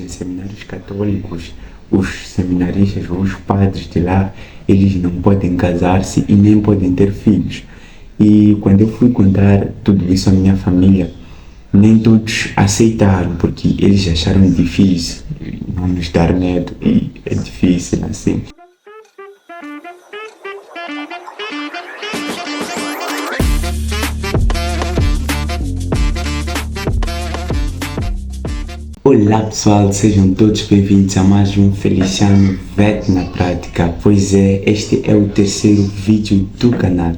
em seminários católicos, os seminaristas ou os padres de lá, eles não podem casar-se e nem podem ter filhos. E quando eu fui contar tudo isso à minha família, nem todos aceitaram, porque eles acharam difícil não nos dar neto e é difícil assim. Olá pessoal, sejam todos bem-vindos a mais um Feliciano VET na Prática. Pois é, este é o terceiro vídeo do canal.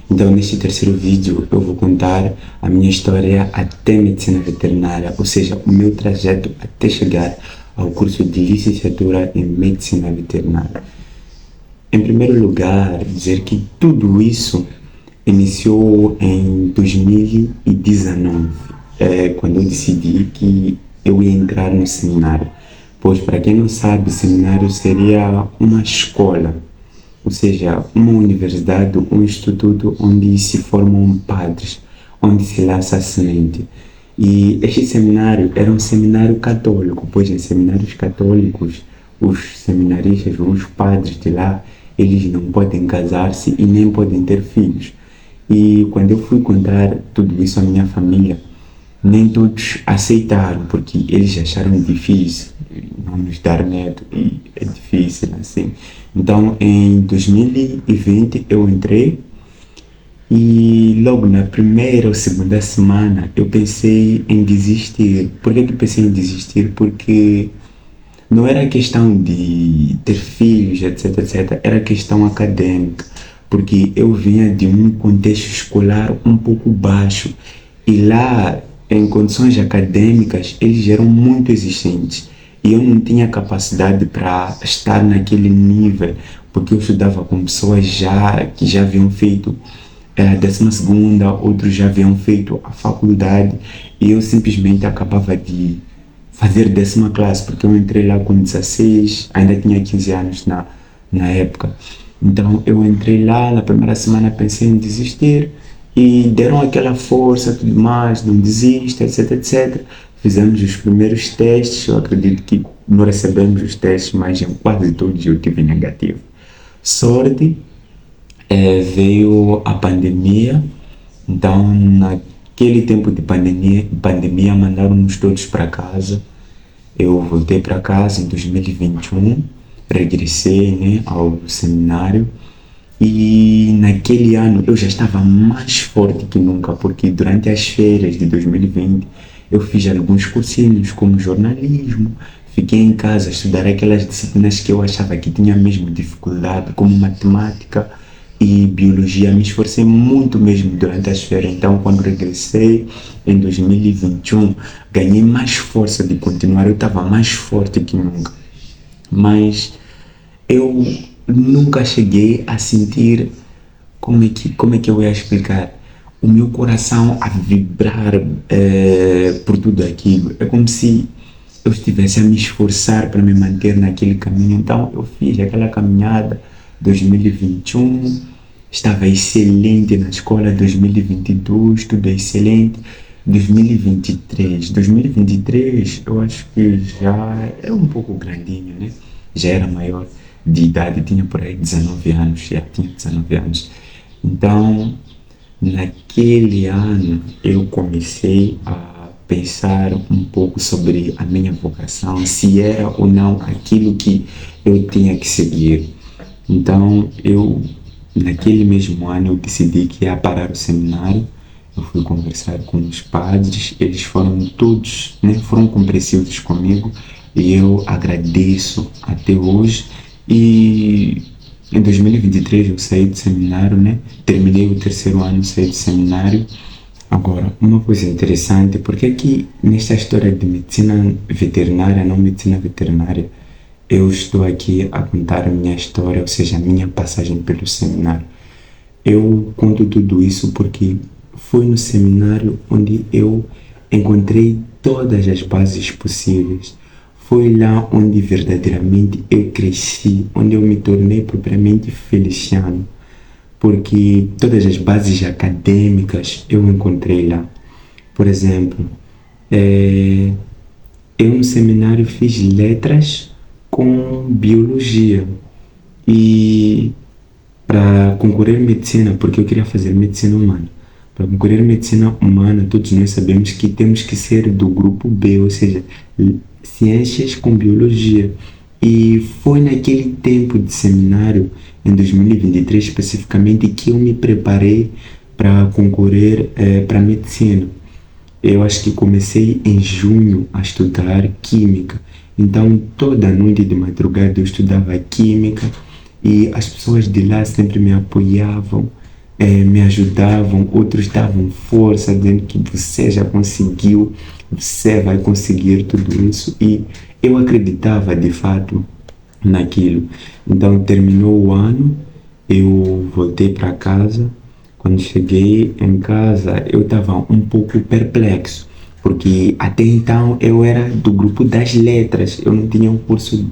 Então neste terceiro vídeo eu vou contar a minha história até medicina veterinária, ou seja, o meu trajeto até chegar ao curso de licenciatura em medicina veterinária. Em primeiro lugar, dizer que tudo isso iniciou em 2019, quando eu decidi que eu ia entrar no seminário. Pois, para quem não sabe, o seminário seria uma escola, ou seja, uma universidade, um instituto onde se formam padres, onde se lança a semente. E este seminário era um seminário católico, pois em seminários católicos, os seminaristas, os padres de lá, eles não podem casar-se e nem podem ter filhos. E quando eu fui contar tudo isso à minha família, nem todos aceitaram, porque eles acharam difícil não nos dar neto e é difícil assim. Então em 2020 eu entrei e logo na primeira ou segunda semana eu pensei em desistir. Por que pensei em desistir? Porque não era questão de ter filhos, etc, etc. Era questão acadêmica, porque eu vinha de um contexto escolar um pouco baixo e lá, em condições acadêmicas, eles eram muito exigentes e eu não tinha capacidade para estar naquele nível, porque eu estudava com pessoas que já haviam feito a 12ª, outros já haviam feito a faculdade e eu simplesmente acabava de fazer 10ª classe, porque eu entrei lá com 16, ainda tinha 15 anos na época. Então eu entrei lá, na primeira semana pensei em desistir, e deram aquela força, tudo mais, não desista, etc, etc. Fizemos os primeiros testes, eu acredito que não recebemos os testes, mas em quase todos eu tive negativo. Sorte, veio a pandemia, então naquele tempo de pandemia mandaram-nos todos para casa. Eu voltei para casa em 2021, regressei, né, ao seminário. E naquele ano eu já estava mais forte que nunca, porque durante as férias de 2020 eu fiz alguns cursinhos como jornalismo, fiquei em casa a estudar aquelas disciplinas que eu achava que tinha mesmo dificuldade, como matemática e biologia. Me esforcei muito mesmo durante as férias, então quando regressei em 2021 ganhei mais força de continuar, eu estava mais forte que nunca. Mas eu nunca cheguei a sentir, como é que eu ia explicar, o meu coração a vibrar por tudo aquilo. É como se eu estivesse a me esforçar para me manter naquele caminho. Então eu fiz aquela caminhada 2021, estava excelente na escola. 2022 tudo excelente. 2023 eu acho que já é um pouco grandinho, né? Já era maior de idade, tinha por aí 19 anos, já tinha 19 anos. Então, naquele ano, eu comecei a pensar um pouco sobre a minha vocação, se era ou não aquilo que eu tinha que seguir. Então, naquele mesmo ano, eu decidi que ia parar o seminário. Eu fui conversar com os padres, eles foram todos, né, foram compreensivos comigo e eu agradeço até hoje. E em 2023 eu saí do seminário, né? Terminei o terceiro ano, saí do seminário. Agora, uma coisa interessante, porque aqui nesta história de medicina veterinária, não medicina veterinária, eu estou aqui a contar a minha história, ou seja, a minha passagem pelo seminário. Eu conto tudo isso porque foi no seminário onde eu encontrei todas as bases possíveis. Foi lá onde verdadeiramente eu cresci, onde eu me tornei propriamente Feliciano, porque todas as bases acadêmicas eu encontrei lá. Por exemplo, Eu no seminário fiz letras com biologia e para concorrer em medicina, porque eu queria fazer medicina humana. Para concorrer em medicina humana, todos nós sabemos que temos que ser do grupo B, ou seja, ciências com biologia. E foi naquele tempo de seminário, em 2023 especificamente, que eu me preparei para concorrer para medicina. Eu acho que comecei em junho a estudar química. Então, toda noite de madrugada eu estudava química e as pessoas de lá sempre me apoiavam, me ajudavam, outros davam força, dizendo que você já conseguiu, você vai conseguir tudo isso. E eu acreditava de fato naquilo. Então, terminou o ano, eu voltei para casa. Quando cheguei em casa, eu estava um pouco perplexo, porque até então eu era do grupo das letras, eu não tinha um curso,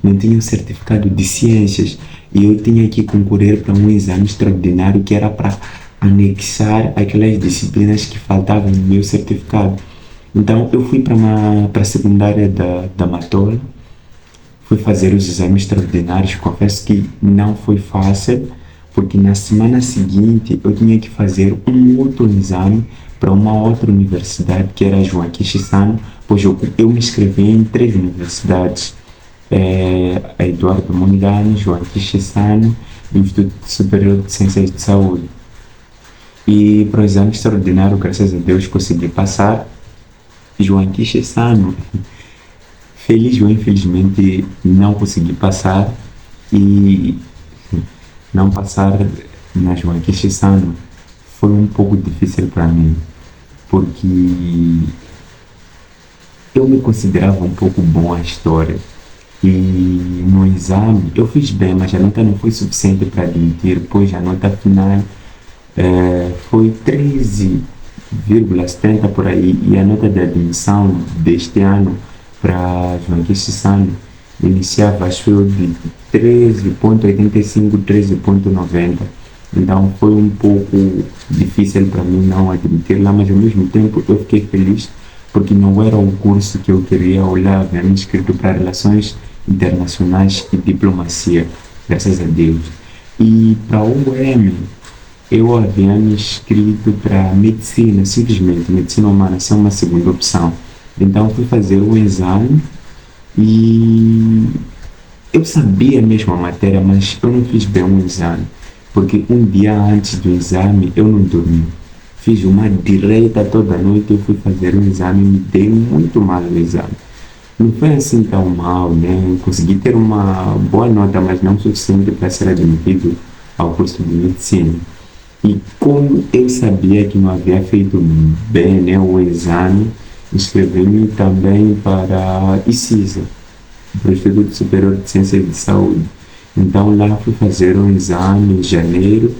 não tinha um certificado de ciências, e eu tinha que concorrer para um exame extraordinário que era para anexar aquelas disciplinas que faltavam no meu certificado. Então eu fui para a secundária da Matola, fui fazer os exames extraordinários, confesso que não foi fácil, porque na semana seguinte eu tinha que fazer um outro exame para uma outra universidade, que era João Quixano, pois eu me inscrevi em 3 universidades, a Eduardo Mondlane, João Quixano e o Instituto Superior de Ciências de Saúde. E para o exame extraordinário, graças a Deus, consegui passar. João Quixano, feliz ou infelizmente, não consegui passar e não passar na João Quixano foi um pouco difícil para mim, porque eu me considerava um pouco bom à história e no exame eu fiz bem, mas a nota não foi suficiente para admitir, pois a nota final foi 13,70 por aí, e a nota de admissão deste ano para João Quixano iniciava, acho eu, de 13,85, 13,90. Então foi um pouco difícil para mim não admitir lá, mas ao mesmo tempo eu fiquei feliz porque não era o curso que eu queria. Eu lá havia me inscrito para Relações Internacionais e Diplomacia, graças a Deus. E para o UEM, eu havia me inscrito para Medicina, simplesmente Medicina Humana, essa é uma segunda opção. Então fui fazer o exame e eu sabia mesmo a matéria, mas eu não fiz bem o exame, porque um dia antes do exame eu não dormi. Fiz uma direita toda noite, eu fui fazer um exame e me dei muito mal no exame. Não foi assim tão mal, né? Consegui ter uma boa nota, mas não suficiente para ser admitido ao curso de medicina. E como eu sabia que não havia feito bem, né, o exame, inscrevi-me também para ICISA, para o Instituto Superior de Ciências de Saúde. Então lá fui fazer um exame em janeiro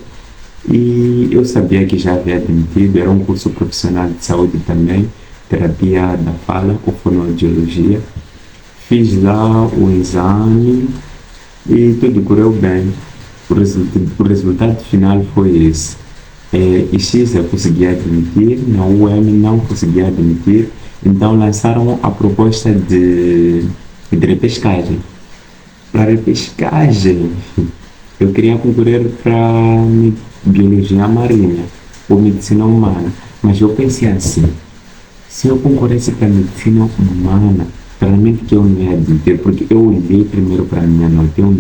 e eu sabia que já havia admitido, era um curso profissional de saúde também, terapia da fala ou fonoaudiologia. Fiz lá o exame e tudo correu bem. O resultado final foi esse. IX eu consegui admitir, na UEM não consegui admitir, então lançaram a proposta de repescagem. Para repescagem, eu queria concorrer para biologia marinha ou medicina humana, mas eu pensei assim, se eu concorresse para medicina humana, claramente que eu não ia admitir, porque eu olhei primeiro para a minha nota, eu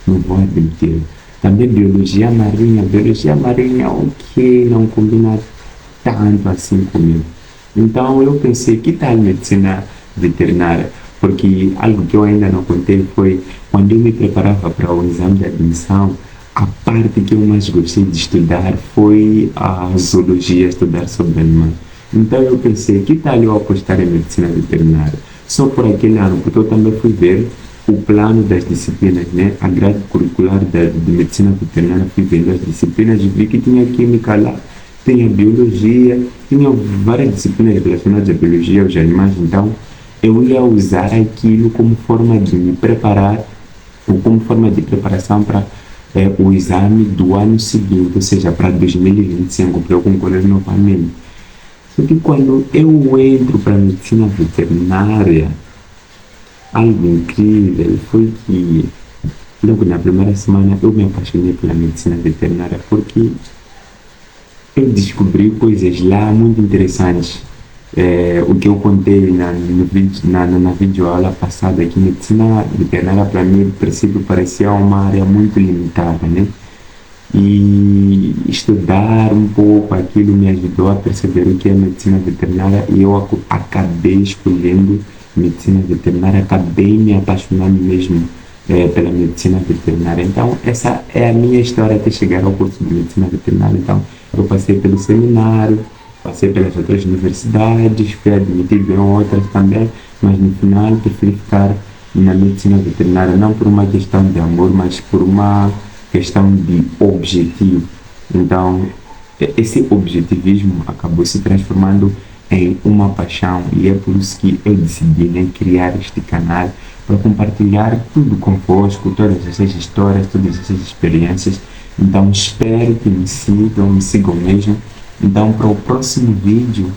não vou admitir. Também biologia marinha, ok, não combina tanto assim comigo. Então eu pensei, que tal medicina veterinária? Porque algo que eu ainda não contei foi, quando eu me preparava para o exame de admissão, a parte que eu mais gostei de estudar foi a zoologia, estudar sobre animais. Então eu pensei, que tal eu apostar em medicina veterinária? Só por aquele ano, porque eu também fui ver o plano das disciplinas, né? A grade curricular de medicina veterinária, fui vendo as disciplinas e vi que tinha química lá, tinha biologia, tinha várias disciplinas relacionadas à biologia, aos animais. Então eu ia usar aquilo como forma de me preparar, ou como forma de preparação para o exame do ano seguinte, ou seja, para 2025, para eu concorrer novamente. Só que quando eu entro para a medicina veterinária, algo incrível foi que logo na primeira semana eu me apaixonei pela medicina veterinária porque eu descobri coisas lá muito interessantes. O que eu contei no vídeo, na videoaula passada, que medicina veterinária para mim, no princípio, parecia uma área muito limitada, né? E estudar um pouco aquilo me ajudou a perceber o que é medicina veterinária e eu acabei escolhendo medicina veterinária, acabei me apaixonando mesmo pela medicina veterinária. Então, essa é a minha história até chegar ao curso de medicina veterinária. Então, eu passei pelo seminário, passei pelas outras universidades, fui admitido em outras também, mas no final preferi ficar na medicina veterinária, não por uma questão de amor, mas por uma questão de objetivo. Então, esse objetivismo acabou se transformando em uma paixão e é por isso que eu decidi, né, criar este canal para compartilhar tudo convosco, todas essas histórias, todas essas experiências. Então, espero que me sigam mesmo. Então, para o próximo vídeo,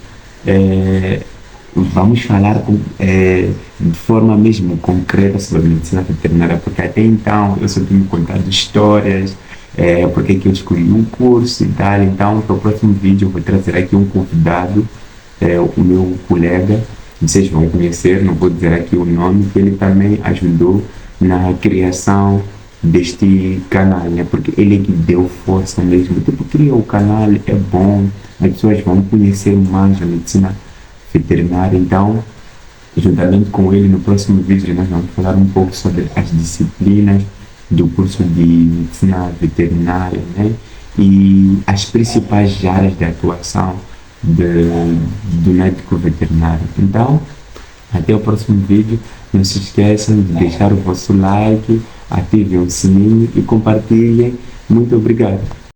vamos falar de forma mesmo concreta sobre a medicina veterinária, porque até então eu só tinha contado histórias, porque que eu escolhi um curso e tal. Então, para o próximo vídeo, eu vou trazer aqui um convidado, o meu colega, vocês vão conhecer, não vou dizer aqui o nome, que ele também ajudou na criação deste canal, né? Porque ele é que deu força mesmo. Tipo, cria o canal, é bom, as pessoas vão conhecer mais a medicina veterinária. Então, juntamente com ele, no próximo vídeo, nós vamos falar um pouco sobre as disciplinas do curso de medicina veterinária, né? E as principais áreas de atuação do médico veterinário. Então, até o próximo vídeo. Não se esqueçam de deixar o vosso like, ativem o sininho e compartilhem. Muito obrigado.